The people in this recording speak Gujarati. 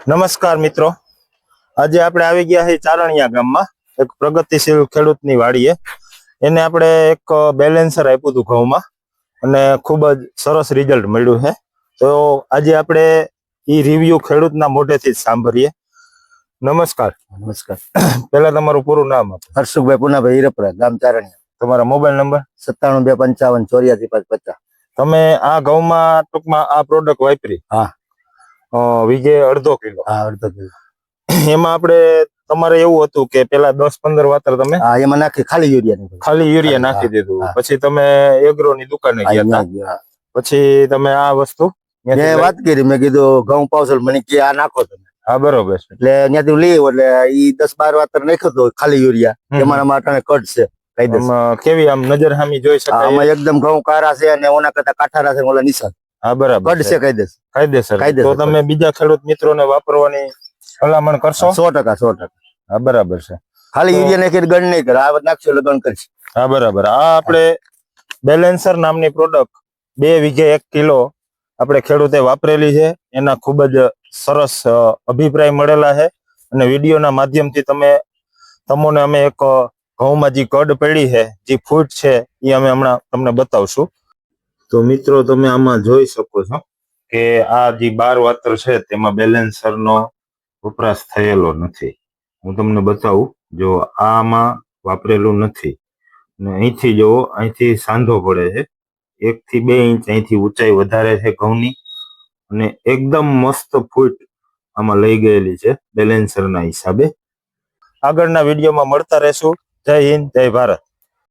નમસ્કાર મિત્રો, આજે આપણે આવી ગયા છીએ ચારણિયા ગામમાં એક પ્રગતિશીલ ખેડૂતની વાડીએ. એને આપણે એક બેલેન્સર આપ્યું હતું ઘઉંમાં અને ખૂબ જ સરસ રિઝલ્ટ મળ્યું છે. તો આજે આપણે એ રિવ્યુ ખેડૂતના મોઢેથી જ સાંભળીએ. નમસ્કાર. નમસ્કાર. પહેલા તમારું પૂરું નામ આપો. હર્ષુભાઈ પુનાભાઈ હીરપરા, ગામ ચારણિયા. તમારા મોબાઈલ નંબર? 97 255 84 550. તમે આ ઘઉંમાં ટૂંકમાં આ પ્રોડક્ટ વાપરી? હા. વીઘે અડધો કિલો? હા, અડધો કિલો. એમાં આપણે તમારે એવું હતું કે પેલા 10-15 વાતર તમે એમાં નાખી ખાલી યુરિયા નાખી દીધું, પછી તમે એગ્રો ની દુકાને ગયા હતા, પછી તમે આ વસ્તુ વાત કરી. મેં કીધું ઘઉં પાવસલ, મને કે આ નાખો તમે. હા, બરોબર છે. એટલે ત્યાંથી લઈ એટલે ઈ 10-12 વાતર નાખ્યો તો ખાલી યુરિયા. એમાં માટે કટ છે. કેવી આમ નજર સામી જોઈ શકાય? આમાં એકદમ ઘઉં કારા છે અને ઓના કરતા કાઠારા છે, ઓલા નિશાન. હા, બરાબર કટ છે. કાયદેસર. તો તમે બીજા ખેડૂત મિત્રોને વાપરવાની ભલામણ કરશો? 100%. હા, બરાબર છે. ખાલી યુરિયા નાખી ગણ નહીં કરે, આ નાખશો એટલે ગણ કરશે. હા, બરાબર. આ આપણે બેલેન્સર નામની પ્રોડક્ટ 2 વીઘે 1 કિલો આપણે ખેડૂતે વાપરેલી છે. એના ખૂબ જ સરસ અભિપ્રાય મળેલા છે અને વિડીયોના માધ્યમથી તમને અમે એક ઘઉંમાં જે કડ પડી છે, જે ફૂટ છે, એ અમે હમણાં તમને બતાવશું. તો મિત્રો, તમે આમાં જોઈ શકો છો કે આ જે 12 વાતર છે તેમાં બેલેન્સરનો વપરાશ થયેલો નથી. હું તમને બતાવું. જો આમાં વાપરેલું નથી ને અહીંથી જુઓ, અહીંથી સાંધો પડે છે. 1 થી 2 ઇંચ અહીંથી ઊંચાઈ વધારે છે ઘઉંની અને એકદમ મસ્ત ફૂટ આમાં લઈ ગયેલી છે બેલેન્સરના હિસાબે. આગળના વિડીયોમાં મળતા રહેશું. જય હિન્દ, જય ભારત.